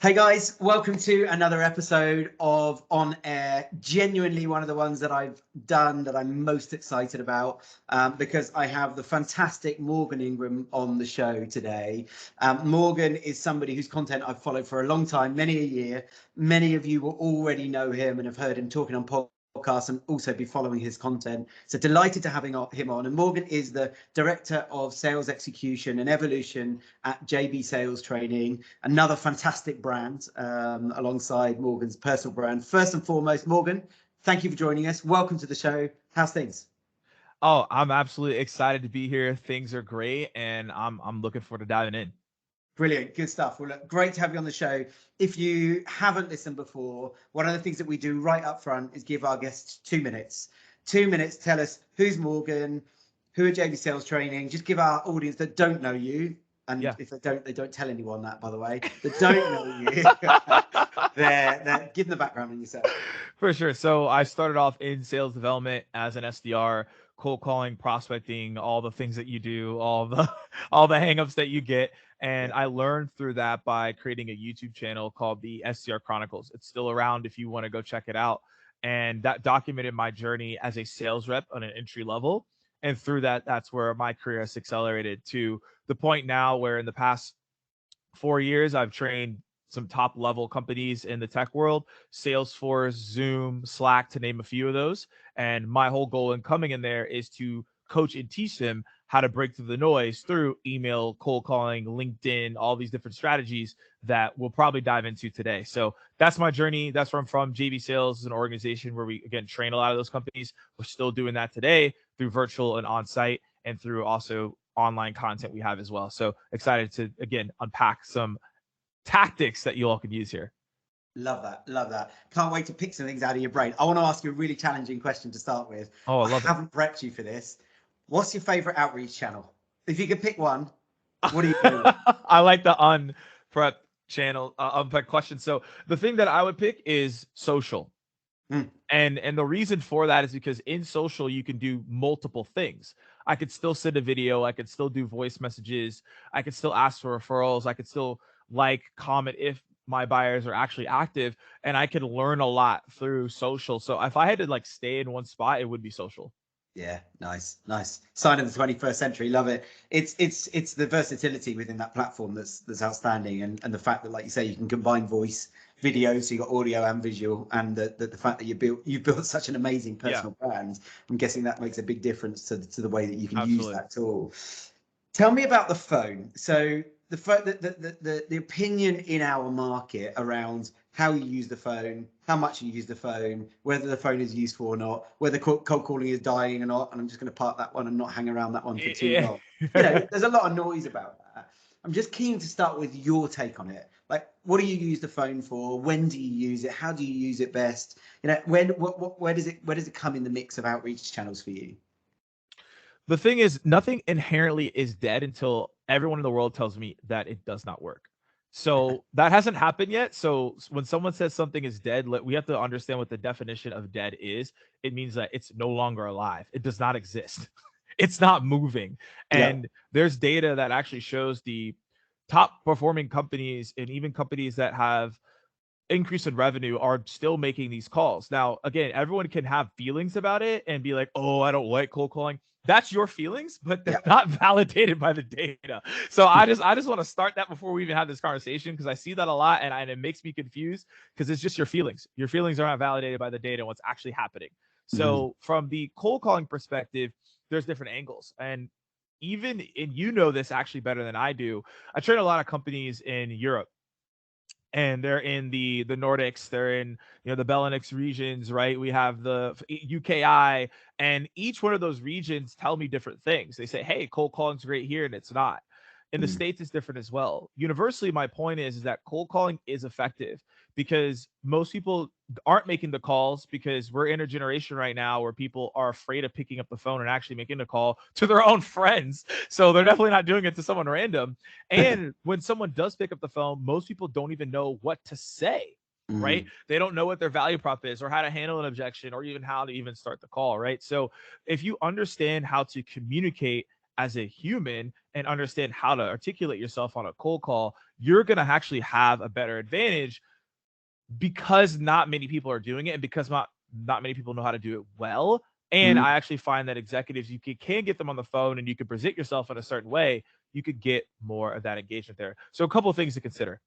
Hey guys, welcome to another episode of On Air. Genuinely one of the ones that I've done that I'm most excited about because I have the fantastic Morgan Ingram on the show today. Morgan is somebody whose content I've followed for a long time, many a year. Many of you will already know him and have heard him talking on podcasts and also be following his content. So delighted to having him on. And Morgan is the Director of Sales Execution and Evolution at JB Sales Training, another fantastic brand alongside Morgan's personal brand. First and foremost, Morgan, thank you for joining us. Welcome to the show. How's things? Oh, I'm absolutely excited to be here. Things are great, and I'm looking forward to diving in. Brilliant. Good stuff. Well, look, great to have you on the show. If you haven't listened before, one of the things that we do right up front is give our guests 2 minutes. 2 minutes, tell us who's Morgan, who are JB Sales Training. Just give our audience that don't know you, and if they don't tell anyone that, by the way, that don't know you, give them the background on yourself. For sure. So I started off in sales development as an SDR, cold calling, prospecting, all the things that you do, all the hangups that you get. And I learned through that by creating a YouTube channel called the SDR Chronicles. It's still around if you want to go check it out. And that documented my journey as a sales rep on an entry level. And through that, that's where my career has accelerated to the point now where in the past 4 years, I've trained some top level companies in the tech world, Salesforce, Zoom, Slack, to name a few of those. And my whole goal in coming in there is to coach and teach them how to break through the noise through email, cold calling, LinkedIn, all these different strategies that we'll probably dive into today. So that's my journey. That's where I'm from. JV Sales is an organization where we, again, train a lot of those companies. We're still doing that today through virtual and on-site and through also online content we have as well. So excited to, again, unpack some tactics that you all could use here. Love that. Love that. Can't wait to pick some things out of your brain. I want to ask you a really challenging question to start with. Oh, I love it. Haven't prepped you for this. What's your favorite outreach channel? If you could pick one, what do you do? I like the unprep channel, unprep question. So the thing that I would pick is social. And the reason for that is because in social, you can do multiple things. I could still send a video. I could still do voice messages. I could still ask for referrals. I could still comment if my buyers are actually active, and I could learn a lot through social. So if I had to stay in one spot, it would be social. Yeah, nice. Sign of the 21st century. Love it. It's the versatility within that platform that's outstanding, and the fact that, like you say, you can combine voice, video, so you got audio and visual, and the fact that you've built such an amazing personal brand. I'm guessing that makes a big difference to the way that you can use that tool. Tell me about the phone. So the opinion in our market around how you use the phone, how much you use the phone, whether the phone is useful or not, whether cold calling is dying or not, and I'm just going to park that one and not hang around that one for too long. There's a lot of noise about that. I'm just keen to start with your take on it. What do you use the phone for? When do you use it? How do you use it best? Where does it come in the mix of outreach channels for you? The thing is, nothing inherently is dead until everyone in the world tells me that it does not work. So that hasn't happened yet. So when someone says something is dead, we have to understand what the definition of dead is. It means that it's no longer alive. It does not exist. It's not moving. And there's data that actually shows the top performing companies and even companies that have increase in revenue are still making these calls. Now, again, everyone can have feelings about it and be like, oh, I don't like cold calling. That's your feelings, but they're not validated by the data. So I just want to start that before we even have this conversation, because I see that a lot, and it makes me confused because it's just your feelings. Your feelings are not validated by the data and what's actually happening. So from the cold calling perspective, there's different angles. And you know this actually better than I do. I train a lot of companies in Europe, and they're in the Nordics, they're in the Benelux regions, right? We have the UKI, and each one of those regions tell me different things. They say, hey, cold calling's great here, and it's not. In the States, it's different as well. Universally, my point is that cold calling is effective because most people aren't making the calls, because we're in a generation right now where people are afraid of picking up the phone and actually making a call to their own friends. So they're definitely not doing it to someone random. And when someone does pick up the phone, most people don't even know what to say. Right? They don't know what their value prop is, or how to handle an objection, or even how to even start the call. Right? So if you understand how to communicate as a human and understand how to articulate yourself on a cold call, you're going to actually have a better advantage because not many people are doing it and because not many people know how to do it well. And I actually find that executives, you can get them on the phone and you can present yourself in a certain way, you could get more of that engagement there. So a couple of things to consider.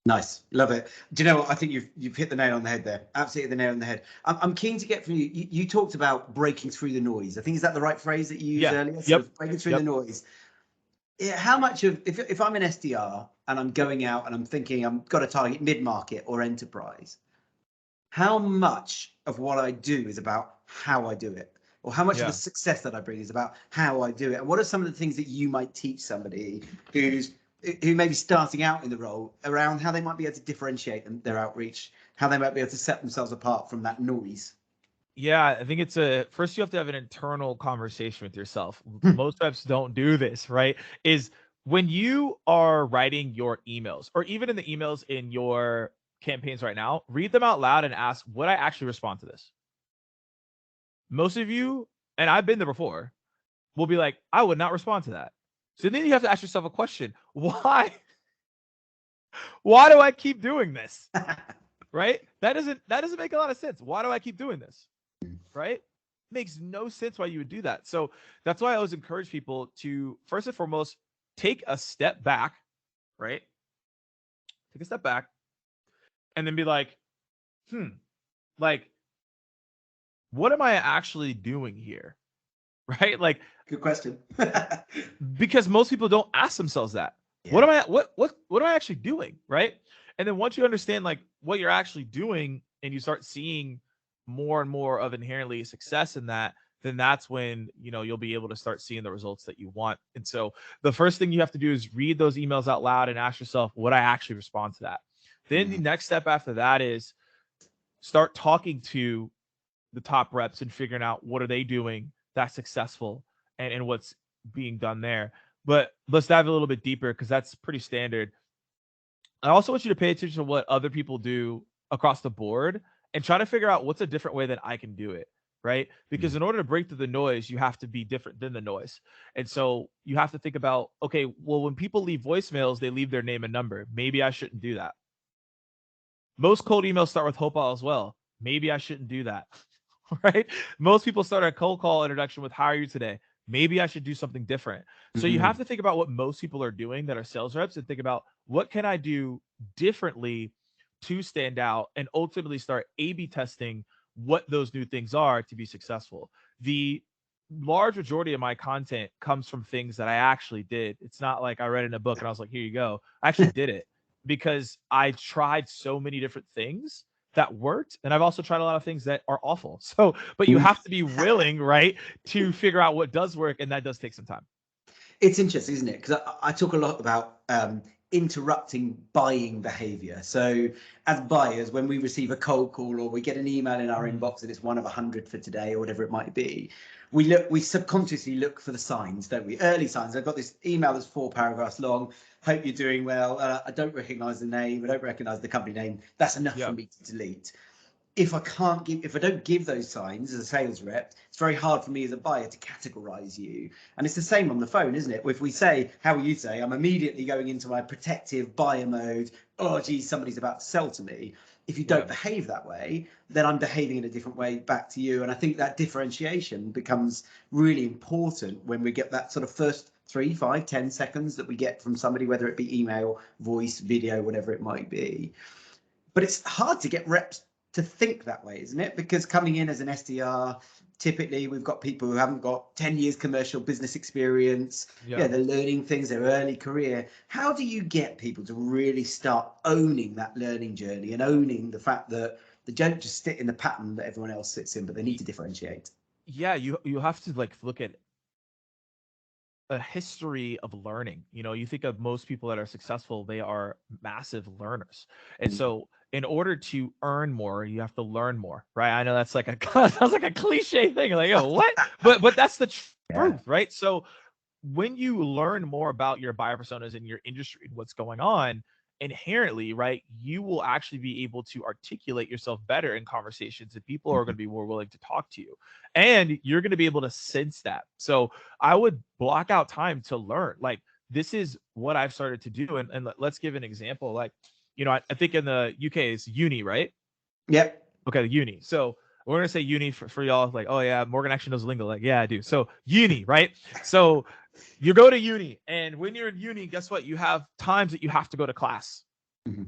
Nice, love it. Do you know what? I think you've hit the nail on the head there. Absolutely the nail on the head. I'm keen to get from you. You talked about breaking through the noise. I think, is that the right phrase that you used earlier? Sort of breaking through the noise. Yeah, how much of, if I'm an SDR and I'm going out and I'm thinking I've got to target mid-market or enterprise, how much of what I do is about how I do it? Or how much of the success that I bring is about how I do it? And what are some of the things that you might teach somebody who may be starting out in the role around how they might be able to differentiate their outreach, how they might be able to set themselves apart from that noise? Yeah, I think first you have to have an internal conversation with yourself. Most reps don't do this, right? Is when you are writing your emails or even in the emails in your campaigns right now, read them out loud and ask, would I actually respond to this? Most of you, and I've been there before, will be like, I would not respond to that. So then you have to ask yourself a question. Why? Why do I keep doing this? Right? That doesn't make a lot of sense. Why do I keep doing this? Right? Makes no sense why you would do that. So that's why I always encourage people to, first and foremost, take a step back, right? Take a step back and then be like, like, what am I actually doing here? Right? Like, good question. Because most people don't ask themselves that. Yeah. What am I actually doing? Right? And then once you understand like what you're actually doing and you start seeing more and more of inherently success in that, then that's when, you'll be able to start seeing the results that you want. And so the first thing you have to do is read those emails out loud and ask yourself, would I actually respond to that? Then the next step after that is start talking to the top reps and figuring out what are they doing that's successful and what's being done there. But let's dive a little bit deeper because that's pretty standard. I also want you to pay attention to what other people do across the board and try to figure out what's a different way that I can do it, right? Because in order to break through the noise, you have to be different than the noise. And so you have to think about, okay, well, when people leave voicemails, they leave their name and number. Maybe I shouldn't do that. Most cold emails start with hope all as well. Maybe I shouldn't do that, right? Most people start a cold call introduction with how are you today? Maybe I should do something different. So you have to think about what most people are doing that are sales reps and think about what can I do differently to stand out and ultimately start A/B testing what those new things are to be successful. The large majority of my content comes from things that I actually did. It's not like I read in a book and I was like, here you go. I actually did it because I tried so many different things that worked. And I've also tried a lot of things that are awful. So, but you have to be willing, right, to figure out what does work. And that does take some time. It's interesting, isn't it? Because I talk a lot about interrupting buying behavior. So as buyers, when we receive a cold call or we get an email in our inbox and it's one of 100 for today or whatever it might be, we subconsciously look for the signs, don't we? Early signs. I've got this email that's 4 paragraphs long. Hope you're doing well. I don't recognize the name. I don't recognize the company name. That's enough for me to delete. If I don't give those signs as a sales rep, it's very hard for me as a buyer to categorize you. And it's the same on the phone, isn't it? If we say, how are you today? I'm immediately going into my protective buyer mode. Oh, geez, somebody's about to sell to me. If you don't behave that way, then I'm behaving in a different way back to you. And I think that differentiation becomes really important when we get that sort of first 3, 5, 10 seconds that we get from somebody, whether it be email, voice, video, whatever it might be. But it's hard to get reps to think that way, isn't it? Because coming in as an SDR, typically we've got people who haven't got 10 years commercial business experience. They're learning things, their early career. How do you get people to really start owning that learning journey and owning the fact that they don't just sit in the pattern that everyone else sits in, but they need to differentiate? Yeah, you have to like look at a history of learning. You think of most people that are successful, they are massive learners. And so in order to earn more, you have to learn more, right? I know that's like sounds like a cliche thing. Like, what? But that's the truth, right? So when you learn more about your buyer personas in your industry and what's going on, inherently, right, you will actually be able to articulate yourself better in conversations, and people are going to be more willing to talk to you, and you're going to be able to sense that. So I would block out time to learn. Like, this is what I've started to do. And let's give an example. Like, I think in the UK it's uni, right? Yep. Okay, uni. So we're gonna say uni for y'all. Like, oh yeah, Morgan actually knows lingo. Like, yeah, I do. So uni, right? So you go to uni, and when you're in uni, guess what? You have times that you have to go to class,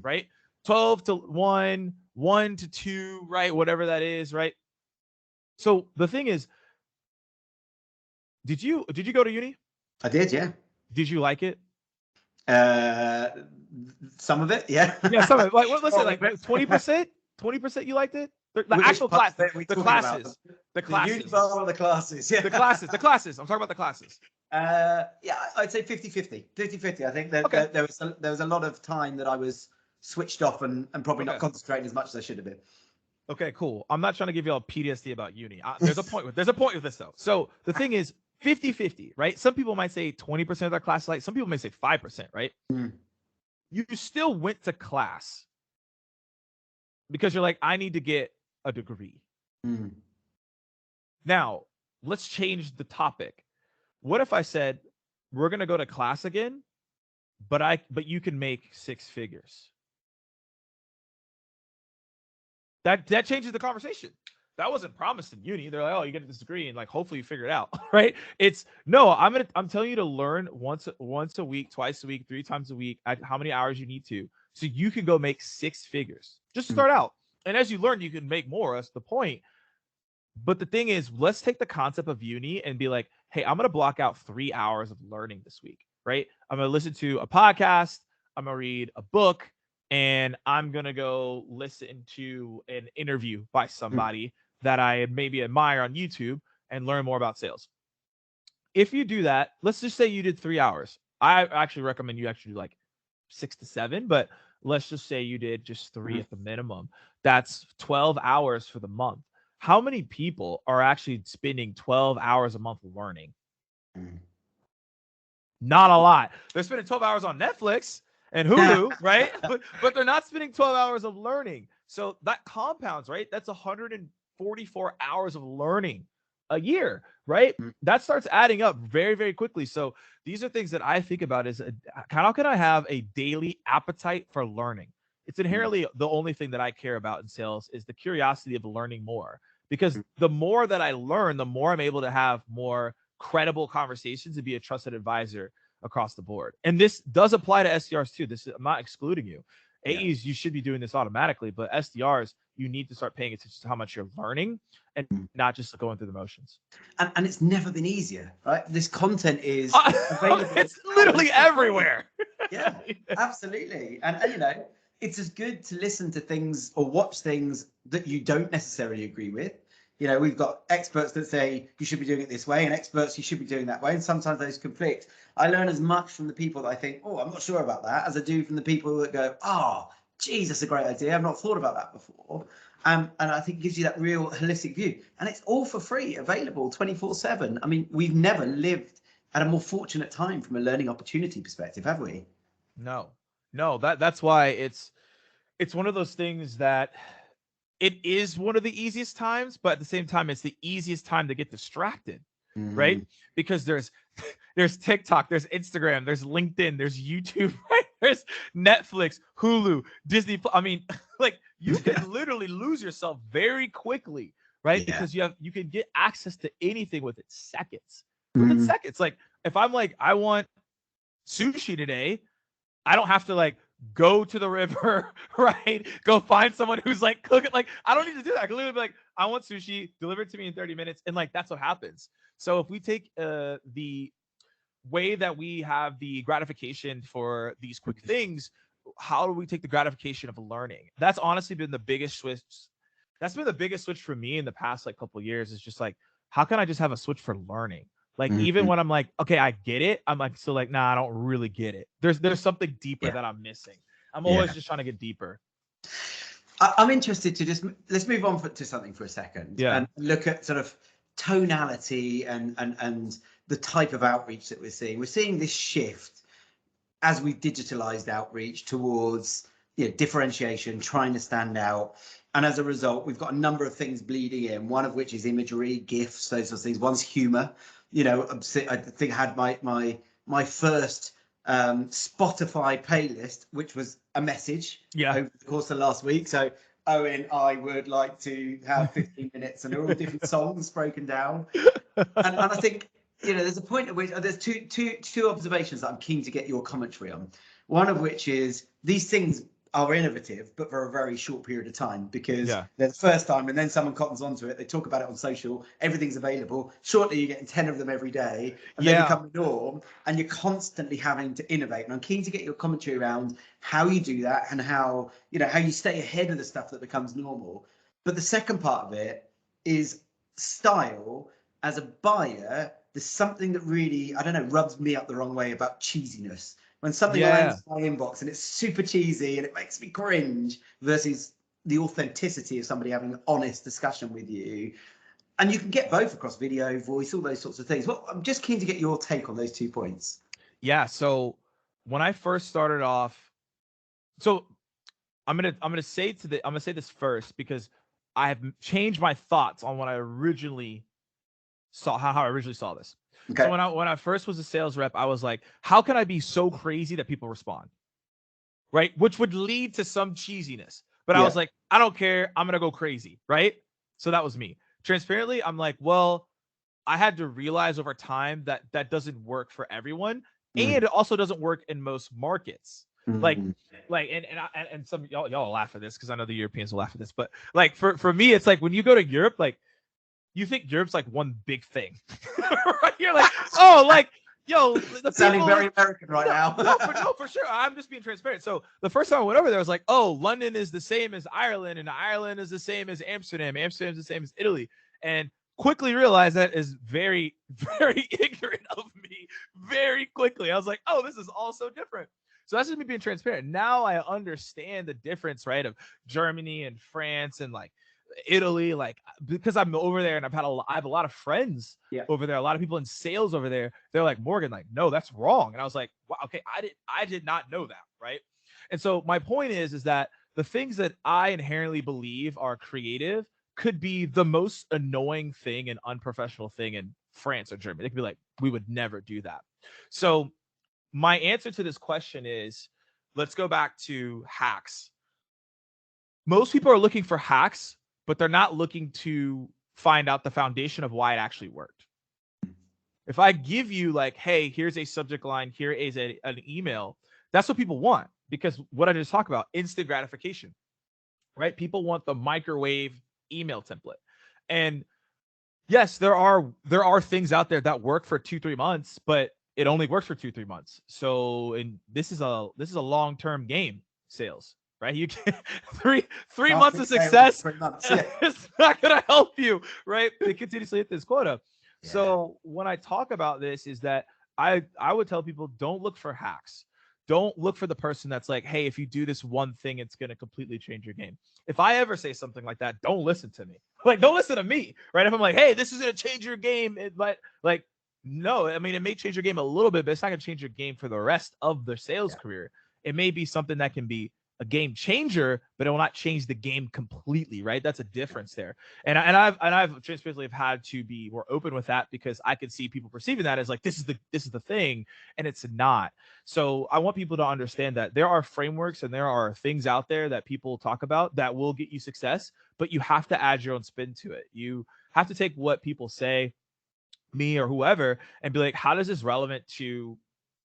right? 12 to 1, 1 to 2, right? Whatever that is, right? So the thing is, did you go to uni? I did, yeah. Did you like it? Some of it, yeah. Yeah, some of it. Like, let's say like 20%. 20% you liked it? The actual class, the classes. The classes. The classes, yeah. The classes. I'm talking about the classes. Yeah, I'd say 50-50. 50-50. I think that there was a lot of time that I was switched off and probably not concentrating as much as I should have been. Okay, cool. I'm not trying to give you all PTSD about uni. There's a point with this though. So the thing is 50-50, right? Some people might say 20% of their class like, some people may say 5%, right? You still went to class because you're like, I need to get a degree. Now, let's change the topic. What if I said, we're going to go to class again, but you can make 6 figures? That changes the conversation. That wasn't promised in uni. They're like, oh, you get this degree and like, hopefully you figure it out, right? It's no, I'm telling you to learn once a week, twice a week, 3 times a week, at how many hours you need to, so you can go make 6 figures. Just start out. And as you learn, you can make more. That's the point. But the thing is, let's take the concept of uni and be like, hey, I'm going to block out 3 hours of learning this week, right? I'm going to listen to a podcast. I'm going to read a book, and I'm going to go listen to an interview by somebody that I maybe admire on YouTube and learn more about sales. If you do that, let's just say you did 3 hours. I actually recommend you actually do like 6 to 7, but let's just say you did just 3 at the minimum. That's 12 hours for the month. How many people are actually spending 12 hours a month learning? Not a lot. They're spending 12 hours on Netflix and Hulu, right? But they're not spending 12 hours of learning. So that compounds, right? That's 144 hours of learning a year, right? That starts adding up very, very quickly. So these are things that I think about is how can I have a daily appetite for learning? It's inherently the only thing that I care about in sales is the curiosity of learning more, because the more that I learn, the more I'm able to have more credible conversations and be a trusted advisor across the board. And this does apply to SDRs too. I'm not excluding you. AEs, you should be doing this automatically, but SDRs, you need to start paying attention to how much you're learning and not just going through the motions. And it's never been easier, right? This content is available. It's literally everywhere. Yeah, absolutely. And it's as good to listen to things or watch things that you don't necessarily agree with. We've got experts that say you should be doing it this way and experts you should be doing that way. And sometimes those conflict. I learn as much from the people that I think, oh, I'm not sure about that, as I do from the people that go, oh, geez, that's a great idea. I've not thought about that before. And I think it gives you that real holistic view. And it's all for free, available 24/7. I mean, we've never lived at a more fortunate time from a learning opportunity perspective, have we? No, that's why it's one of those things that it is one of the easiest times, but at the same time, it's the easiest time to get distracted, right? Because there's TikTok, there's Instagram, there's LinkedIn, there's YouTube, right? There's Netflix, Hulu, Disney. I mean, like you can literally lose yourself very quickly, right? Yeah. Because you can get access to anything within seconds. Within seconds. Like if I'm like, I want sushi today, I don't have to like go to the river, right? Go find someone who's like cooking. Like I don't need to do that. I can literally be like, I want sushi, deliver it to me in 30 minutes. And like, that's what happens. So if we take the way that we have the gratification for these quick things, how do we take the gratification of learning? That's honestly been the biggest switch. That's been the biggest switch for me in the past like couple of years. Is just like, how can I just have a switch for learning? Like even when I'm like, okay, I get it, I'm like still like, nah, I don't really get it. There's something deeper that I'm missing. I'm always just trying to get deeper. I'm interested to let's move on to something for a second and look at sort of tonality and the type of outreach that we're seeing. We're seeing this shift as we've digitalized outreach towards differentiation, trying to stand out. And as a result, we've got a number of things bleeding in, one of which is imagery, GIFs, those sorts of things. One's humor. I think I had my first Spotify playlist, which was a message over the course of last week. So, Owen, I would like to have 15 minutes, and they're all different songs broken down. And I think, there's a point at which there's two observations that I'm keen to get your commentary on. One of which is these things are innovative, but for a very short period of time, because they're the first time, and then someone cottons onto it. They talk about it on social. Everything's available. Shortly, you're getting 10 of them every day, and they become the norm. And you're constantly having to innovate. And I'm keen to get your commentary around how you do that and how you stay ahead of the stuff that becomes normal. But the second part of it is style. As a buyer, there's something that really, I don't know, rubs me up the wrong way about cheesiness. When something lands in my inbox and it's super cheesy and it makes me cringe, versus the authenticity of somebody having an honest discussion with you. And you can get both across video, voice, all those sorts of things. Well, I'm just keen to get your take on those 2 points. Yeah. So when I first started off, so I'm gonna say this first, because I have changed my thoughts on what I originally saw, how I originally saw this. Okay. So when I first was a sales rep, I was like, how can I be so crazy that people respond? Right? Which would lead to some cheesiness. But I was like, I don't care. I'm going to go crazy. Right? So that was me. Transparently, I'm like, well, I had to realize over time that that doesn't work for everyone. And it also doesn't work in most markets. Like and some y'all laugh at this because I know the Europeans will laugh at this. But like for me, it's like when you go to Europe, like, you think Europe's like one big thing. Right? You're like, oh, like, yo, the sounding very American right now. No, for sure. I'm just being transparent. So the first time I went over there, I was like, oh, London is the same as Ireland, and Ireland is the same as Amsterdam. Amsterdam is the same as Italy. And quickly realized that is very, very ignorant of me. Very quickly. I was like, oh, this is all so different. So that's just me being transparent. Now I understand the difference, right, of Germany and France and like Italy, like, because I'm over there and I have a lot of friends over there, a lot of people in sales over there. They're like, Morgan, like, no, that's wrong. And I was like, wow, okay, I did not know that, right? And so my point is that the things that I inherently believe are creative could be the most annoying thing and unprofessional thing in France or Germany. They could be like, we would never do that. So my answer to this question is, let's go back to hacks. Most people are looking for hacks, but they're not looking to find out the foundation of why it actually worked. If I give you like, hey, here's a subject line, here is an email, that's what people want, because what I just talked about, instant gratification, right? People want the microwave email template. And yes, there are things out there that work for 2-3 months, but it only works for 2-3 months. So, and this is a long-term game, sales. Right, you can three months of success. 3 months, It's not going to help you, right? They continuously hit this quota. Yeah. So when I talk about this, is that I would tell people, don't look for hacks. Don't look for the person that's like, hey, if you do this one thing, it's going to completely change your game. If I ever say something like that, don't listen to me. Like, don't listen to me, right? If I'm like, hey, this is going to change your game, but like, no, I mean, it may change your game a little bit, but it's not going to change your game for the rest of the sales career. It may be something that can be a game changer, but it will not change the game completely, right? That's a difference there. And I've transparently had to be more open with that, because I could see people perceiving that as like, this is the thing, and it's not. So I want people to understand that there are frameworks and there are things out there that people talk about that will get you success, but you have to add your own spin to it. You have to take what people say, me or whoever, and be like, how does this relevant to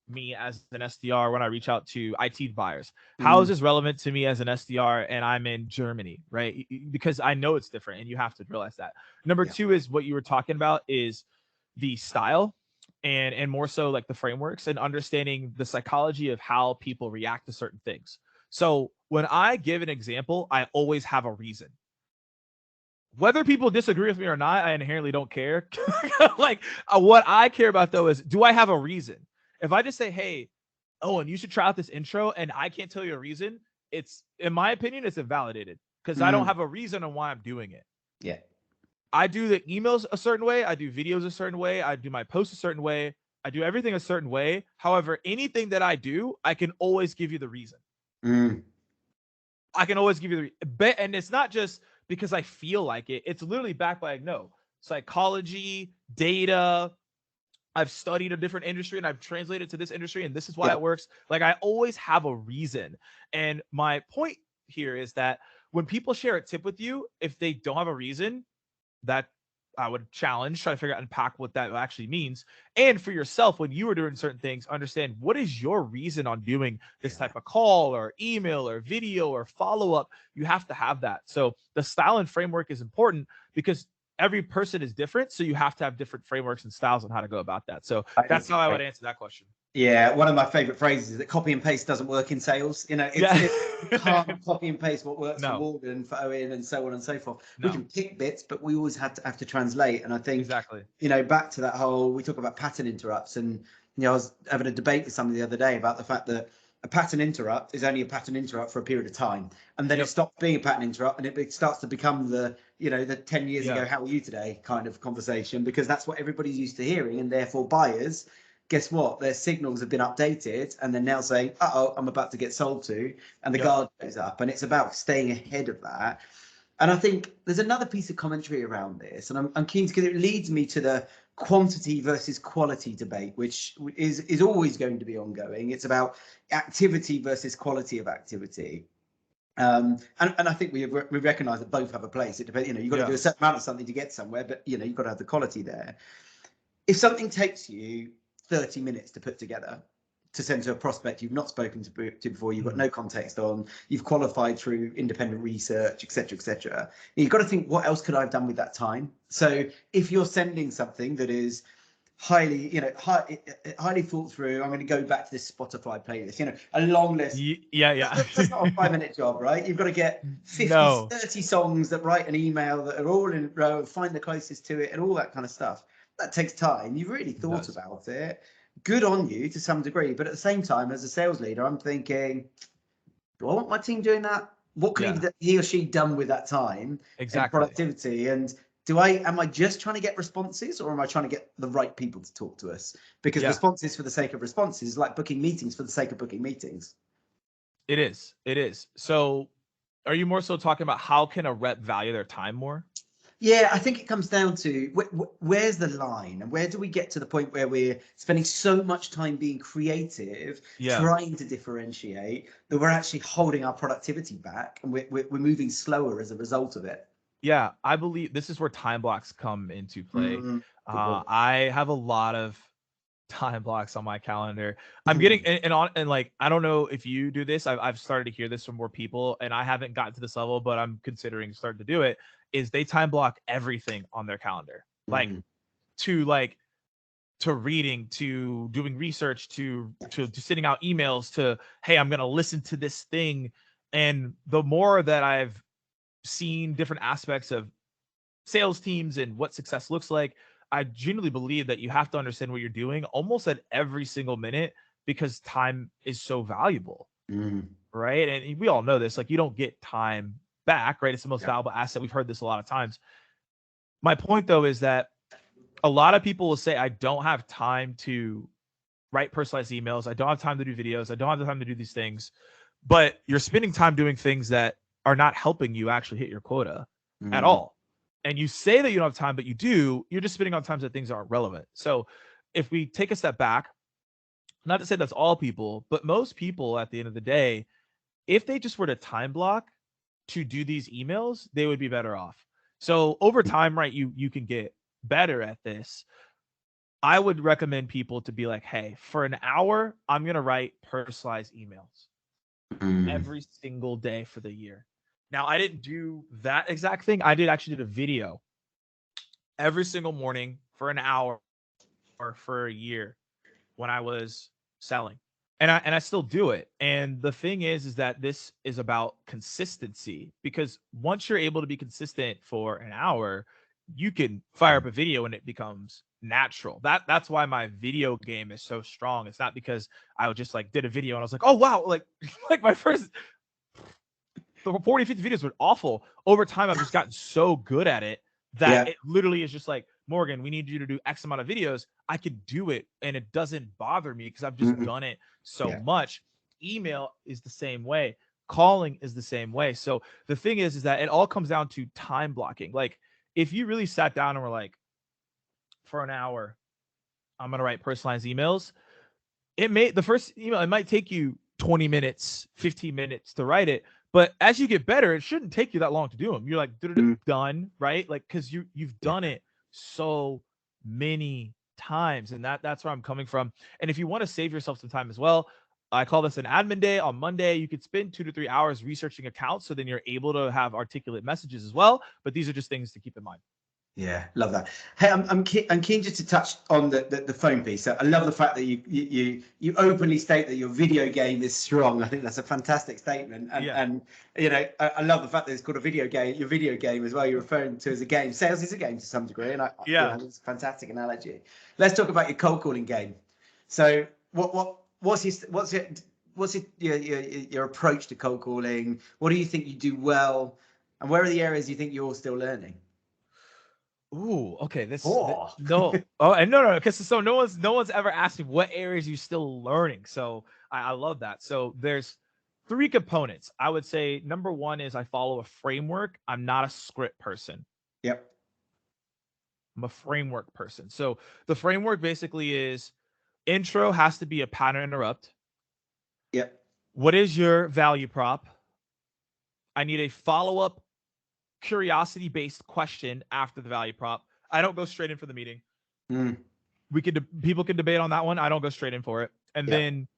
me as an SDR when I reach out to IT buyers? How is this relevant to me as an SDR and I'm in Germany, right? Because I know it's different, and you have to realize that. Number two is what you were talking about, is the style and more so like the frameworks and understanding the psychology of how people react to certain things. So when I give an example, I always have a reason. Whether people disagree with me or not, I inherently don't care. Like, what I care about though is, do I have a reason? If I just say, hey, Owen, you should try out this intro, and I can't tell you a reason, it's, in my opinion, it's invalidated, because I don't have a reason on why I'm doing it. Yeah. I do the emails a certain way. I do videos a certain way. I do my posts a certain way. I do everything a certain way. However, anything that I do, I can always give you the reason. Mm. I can always give you and it's not just because I feel like it. It's literally backed by psychology, data. I've studied a different industry and I've translated to this industry, and this is why Yeah. it works. Like, I always have a reason. And my point here is that when people share a tip with you, if they don't have a reason, that I would challenge, try to figure out, unpack what that actually means. And for yourself, when you are doing certain things, understand what is your reason on doing this type of call or email or video or follow up. You have to have that. So the style and framework is important because every person is different. So you have to have different frameworks and styles on how to go about that. So that's how I would answer that question. Yeah, one of my favorite phrases is that copy and paste doesn't work in sales. You can't copy and paste what works for Morgan, for Owen, and so on and so forth. We can pick bits, but we always have to translate. And I think exactly, back to that whole, we talk about pattern interrupts, and I was having a debate with somebody the other day about the fact that a pattern interrupt is only a pattern interrupt for a period of time, and then it stops being a pattern interrupt, and it starts to become the 10 years ago, how are you today kind of conversation, because that's what everybody's used to hearing, and therefore buyers, guess what? Their signals have been updated, and they're now saying, "Uh-oh, I'm about to get sold to," and the guard goes up. And it's about staying ahead of that. And I think there's another piece of commentary around this, and I'm keen because it leads me to the quantity versus quality debate, which is always going to be ongoing. It's about activity versus quality of activity. And I think we recognise that both have a place. It depends. You've got to do a certain amount of something to get somewhere, but you've got to have the quality there. If something takes you 30 minutes to put together, to send to a prospect you've not spoken to before, you've got no context on, you've qualified through independent research, etc., you've got to think, what else could I have done with that time? So if you're sending something that is highly thought through, I'm going to go back to this Spotify playlist, a long list. That's not a 5-minute job, right? You've got to get 30 songs that write an email that are all in a row, find the closest to it, and all that kind of stuff. That takes time. You've really thought about it. Good on you to some degree, but at the same time, as a sales leader, I'm thinking, do I want my team doing that? What could he or she done with that time and productivity? And am I just trying to get responses, or am I trying to get the right people to talk to us? Because responses for the sake of responses is like booking meetings for the sake of booking meetings. It is. So are you more so talking about how can a rep value their time more? Yeah, I think it comes down to where's the line, and where do we get to the point where we're spending so much time being creative, trying to differentiate, that we're actually holding our productivity back, and we're moving slower as a result of it. Yeah, I believe this is where time blocks come into play. I have a lot of time blocks on my calendar. I'm getting and like, I don't know if you do this. I've started to hear this from more people, and I haven't gotten to this level, but I'm considering starting to do it. Is they time block everything on their calendar, to reading, to doing research, to sending out emails, to, hey, I'm gonna listen to this thing. And the more that I've seen different aspects of sales teams and what success looks like, I genuinely believe that you have to understand what you're doing almost at every single minute, because time is so valuable, right? And we all know this. Like, you don't get time back, right? It's the most valuable asset. We've heard this a lot of times. My point, though, is that a lot of people will say, I don't have time to write personalized emails. I don't have time to do videos. I don't have the time to do these things. But you're spending time doing things that are not helping you actually hit your quota at all. And you say that you don't have time, but you do. You're just spending on times that things aren't relevant. So if we take a step back, not to say that's all people, but most people at the end of the day, if they just were to time block to do these emails, they would be better off. So over time, right, you can get better at this. I would recommend people to be like, hey, for an hour, I'm going to write personalized emails every single day for the year. Now, I didn't do that exact thing. I actually did a video every single morning for an hour or for a year when I was selling. And I still do it. And the thing is that this is about consistency, because once you're able to be consistent for an hour, you can fire up a video and it becomes natural. That's why my video game is so strong. It's not because I just did a video and I was like, oh wow, like my first 40, 50 videos were awful. Over time, I've just gotten so good at it that it literally is just like Morgan, we need you to do X amount of videos, I could do it and it doesn't bother me because I've just done it so much. Email is the same way. Calling is the same way. So the thing is that it all comes down to time blocking. Like if you really sat down and were like, for an hour, I'm going to write personalized emails. The first email, it might take you 20 minutes, 15 minutes to write it. But as you get better, it shouldn't take you that long to do them. You're like, done, right? Like, cause you've done it so many times. And that's where I'm coming from. And if you want to save yourself some time as well, I call this an admin day. On Monday, you could spend 2 to 3 hours researching accounts. So then you're able to have articulate messages as well. But these are just things to keep in mind. Yeah, love that. Hey, I'm keen just to touch on the phone piece. So I love the fact that you openly state that your video game is strong. I think that's a fantastic statement. And you know, I love the fact that it's called a video game. Your video game as well. You're referring to as a game. Sales is a game to some degree, and you know, it's a fantastic analogy. Let's talk about your cold calling game. So what's your approach to cold calling? What do you think you do well, and where are the areas you think you're still learning? Ooh, okay. No, because so no one's ever asked me what areas you're still learning. So I love that. So there's 3 components. I would say number 1 is I follow a framework. I'm not a script person. Yep. I'm a framework person. So the framework basically is intro has to be a pattern interrupt. Yep. What is your value prop? I need a follow-up curiosity-based question after the value prop. I don't go straight in for the meeting. People can debate on that one. I don't go straight in for it. And then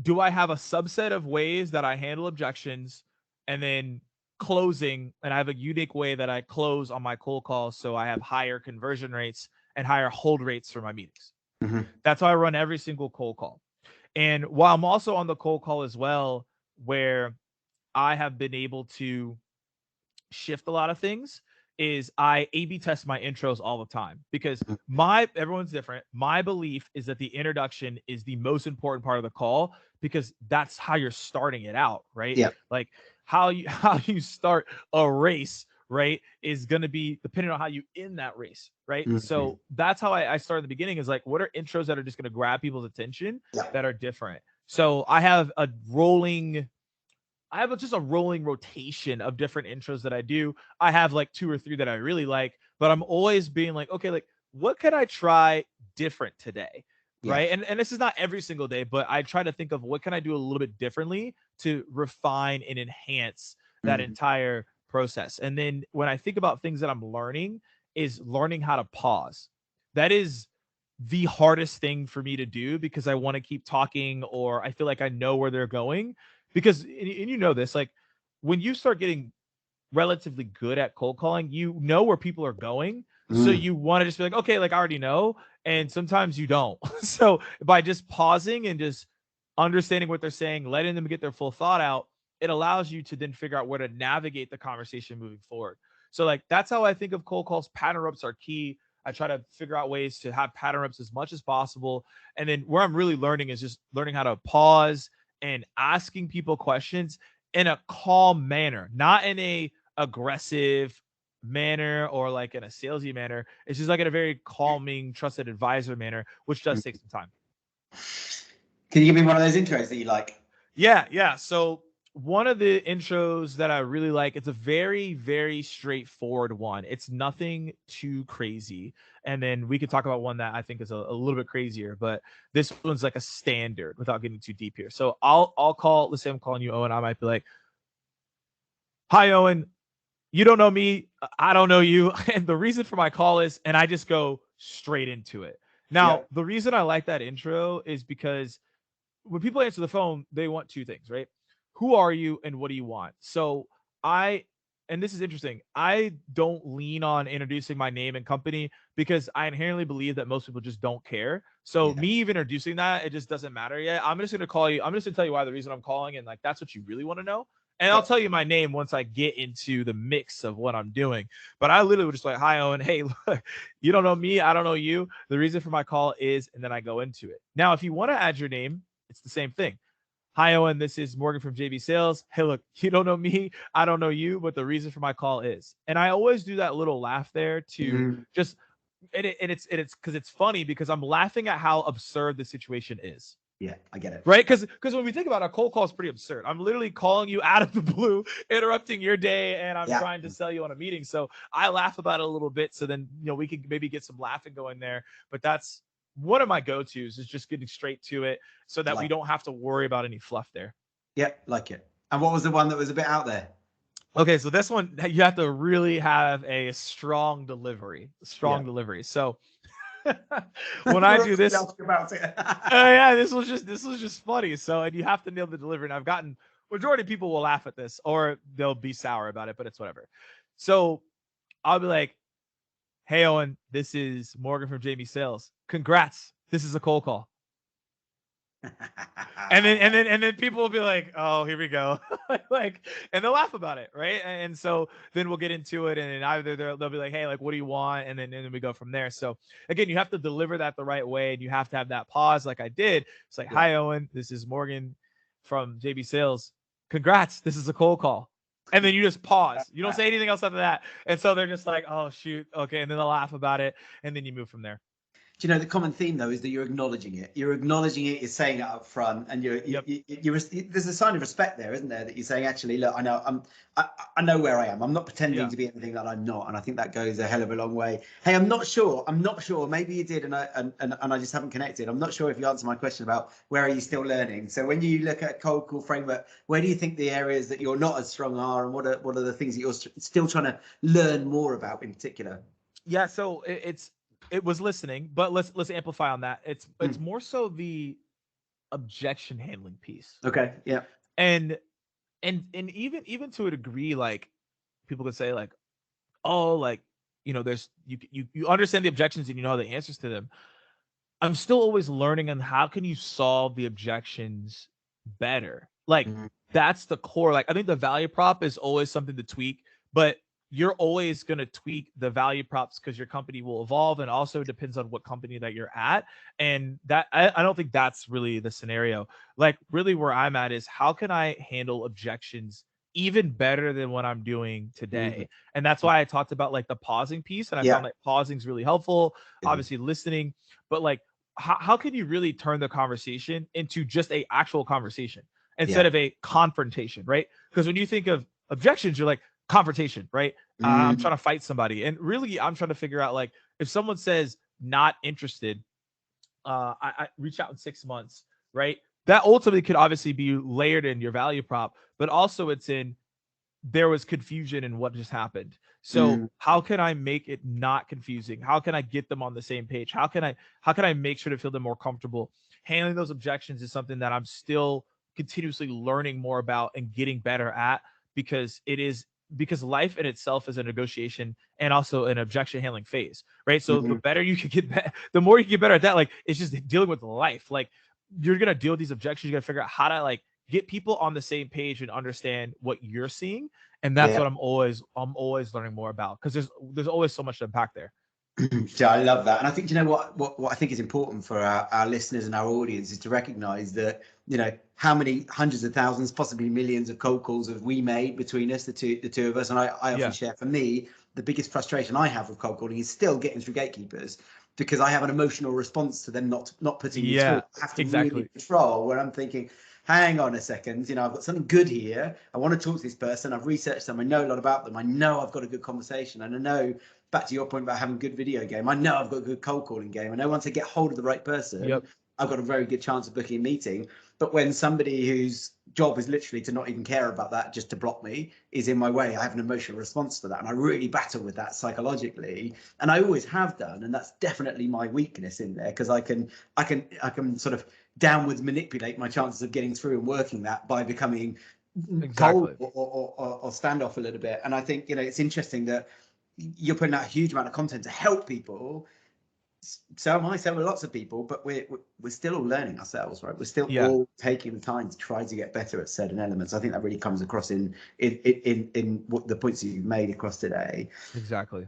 do I have a subset of ways that I handle objections, and then closing, and I have a unique way that I close on my cold calls, so I have higher conversion rates and higher hold rates for my meetings. That's how I run every single cold call. And while I'm also on the cold call as well, where I have been able to shift a lot of things, is I A/B test my intros all the time, because everyone's different. My belief is that the introduction is the most important part of the call, because that's how you're starting it out, right? Yeah. Like how you start a race, right, is going to be dependent on how you end that race, right? So that's how I start at the beginning, is like, what are intros that are just going to grab people's attention that are different? So I have just a rolling rotation of different intros that I do. I have like 2 or 3 that I really like, but I'm always being like, okay, like what can I try different today? Right. And this is not every single day, but I try to think of what can I do a little bit differently to refine and enhance that entire process. And then when I think about things that I'm learning, is learning how to pause. That is the hardest thing for me to do, because I want to keep talking, or I feel like I know where they're going. Because, and you know this, like when you start getting relatively good at cold calling, you know where people are going. So you want to just be like, okay, like I already know. And sometimes you don't. So by just pausing and just understanding what they're saying, letting them get their full thought out, it allows you to then figure out where to navigate the conversation moving forward. So like, that's how I think of cold calls. Pattern reps are key. I try to figure out ways to have pattern reps as much as possible. And then where I'm really learning is just learning how to pause and asking people questions in a calm manner, not in a aggressive manner or like in a salesy manner. It's just like in a very calming, trusted advisor manner, which does take some time. Can you give me one of those intros that you like? Yeah. So one of the intros that I really like, it's a very, very straightforward one. It's nothing too crazy. And then we could talk about one that I think is a little bit crazier, but this one's like a standard without getting too deep here. So I'll call, let's say I'm calling you Owen. I might be like, hi, Owen. You don't know me. I don't know you. And the reason for my call is, and I just go straight into it. Now, the reason I like that intro is because when people answer the phone, they want 2 things, right? Who are you and what do you want? So and this is interesting, I don't lean on introducing my name and company, because I inherently believe that most people just don't care. So me even introducing that, it just doesn't matter yet. I'm just going to call you. I'm just going to tell you why the reason I'm calling, and like, that's what you really want to know. And I'll tell you my name once I get into the mix of what I'm doing. But I literally was just like, hi, Owen. Hey, look, you don't know me. I don't know you. The reason for my call is, and then I go into it. Now, if you want to add your name, it's the same thing. Hi, Owen. This is Morgan from JB Sales. Hey, look, you don't know me. I don't know you, but the reason for my call is. And I always do that little laugh there to just it's because it's funny because I'm laughing at how absurd the situation is. Yeah, I get it. Right? Because when we think about it, a cold call is pretty absurd. I'm literally calling you out of the blue, interrupting your day, and I'm trying to sell you on a meeting. So I laugh about it a little bit. So then, we could maybe get some laughing going there. But that's one of my go-tos, is just getting straight to it so that we don't have to worry about any fluff there. Yeah, like it. And what was the one that was a bit out there? Okay, so this one, you have to really have a strong delivery. So when I do this, about it. yeah, this was just funny. So, and you have to nail the delivery. And I've gotten, majority of people will laugh at this or they'll be sour about it, but it's whatever. So I'll be like, hey, Owen, this is Morgan from Jamie Sales. Congrats. This is a cold call. And then people will be like, oh, here we go. And they'll laugh about it, right? And so then we'll get into it, and then either they'll be like, hey, like, what do you want? And then we go from there. So again, you have to deliver that the right way, and you have to have that pause like I did. It's like, hi, Owen, this is Morgan from JB Sales. Congrats, this is a cold call. And then you just pause. You don't say anything else after that. And so they're just like, oh, shoot, okay. And then they'll laugh about it, and then you move from there. Do you know the common theme though is that you're acknowledging it. You're acknowledging it. You're saying it up front, and you're there's a sign of respect there, isn't there? That you're saying, actually, look, I know where I am. I'm not pretending to be anything that I'm not, and I think that goes a hell of a long way. Hey, I'm not sure. Maybe you did, and I just haven't connected. I'm not sure if you answered my question about where are you still learning. So when you look at cold call framework, where do you think the areas that you're not as strong are, and what are the things that you're still trying to learn more about in particular? Yeah, so it was listening, but let's amplify on that. It's more so the objection handling piece. Okay. Yeah. And even to a degree, like, people could say like, oh, like, there's you understand the objections and you know the answers to them. I'm still always learning on how can you solve the objections better. Like, that's the core. Like, I think the value prop is always something to tweak, but you're always going to tweak the value props because your company will evolve, and also depends on what company that you're at. And that I don't think that's really the scenario. Like, really where I'm at is, how can I handle objections even better than what I'm doing today? And that's why I talked about like the pausing piece. And I found that pausing is really helpful, obviously listening, but like, how can you really turn the conversation into just a actual conversation instead of a confrontation, right? Because when you think of objections, you're like, confrontation, right? I'm trying to fight somebody. And really, I'm trying to figure out, like, if someone says not interested, I reach out in 6 months, right? That ultimately could obviously be layered in your value prop, but also it's in, there was confusion in what just happened. So how can I make it not confusing? How can I get them on the same page? How can I make sure to feel them more comfortable? Handling those objections is something that I'm still continuously learning more about and getting better at, because life in itself is a negotiation and also an objection handling phase, right? So the better you can get, the more you can get better at that. Like, it's just dealing with life. Like, you're going to deal with these objections. You got to figure out how to, like, get people on the same page and understand what you're seeing. And that's what I'm always learning more about, because there's always so much to unpack there. Yeah, I love that. And I think, what I think is important for our listeners and our audience is to recognize that, how many hundreds of thousands, possibly millions of cold calls have we made between us, the two of us. And I often share, for me, the biggest frustration I have with cold calling is still getting through gatekeepers, because I have an emotional response to them not putting me through. I have to really control, where I'm thinking, hang on a second, I've got something good here. I want to talk to this person. I've researched them. I know a lot about them. I know I've got a good conversation. And I know, back to your point about having a good video game, I know I've got a good cold calling game. I know once I get hold of the right person, I've got a very good chance of booking a meeting. But when somebody whose job is literally to not even care about that, just to block me, is in my way, I have an emotional response to that. And I really battle with that psychologically. And I always have done. And that's definitely my weakness in there, because I can sort of downwards manipulate my chances of getting through and working that by becoming cold or standoff a little bit. And I think, it's interesting that you're putting out a huge amount of content to help people. So am I, so are lots of people, but we're still all learning ourselves, right? We're still all taking the time to try to get better at certain elements. I think that really comes across in what the points that you've made across today. Exactly.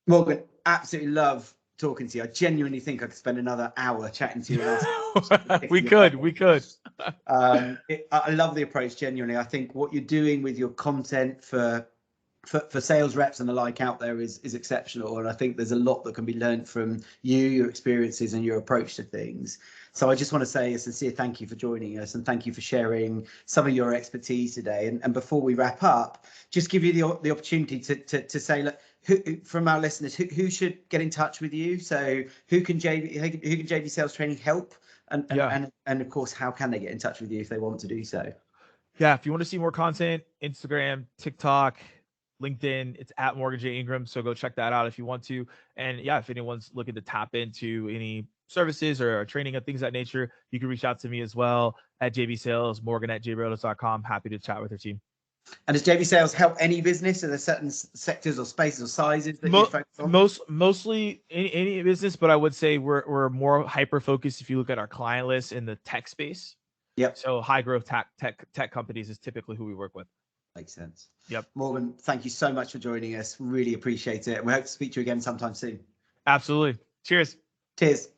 Morgan, absolutely love talking to you. I genuinely think I could spend another hour chatting to you. We could. I love the approach, genuinely. I think what you're doing with your content for for sales reps and the like out there is exceptional, and I think there's a lot that can be learned from you, your experiences, and your approach to things. So I just want to say a sincere thank you for joining us, and thank you for sharing some of your expertise today. And before we wrap up, just give you the opportunity to say, look, from our listeners, who should get in touch with you? So who can JV Sales Training help? And of course, how can they get in touch with you if they want to do so? Yeah, if you want to see more content, Instagram, TikTok, LinkedIn, it's at Morgan J. Ingram. So go check that out if you want to. And yeah, if anyone's looking to tap into any services or training and things of that nature, you can reach out to me as well at JB Sales, Morgan at jbrotos.com. Happy to chat with your team. And does JV Sales help any business? Are there certain sectors or spaces or sizes that you focus on? Mostly any business, but I would say we're more hyper focused if you look at our client list in the tech space. Yep. So high growth tech companies is typically who we work with. Makes sense. Yep. Morgan, thank you so much for joining us. Really appreciate it. We hope to speak to you again sometime soon. Absolutely. Cheers. Cheers.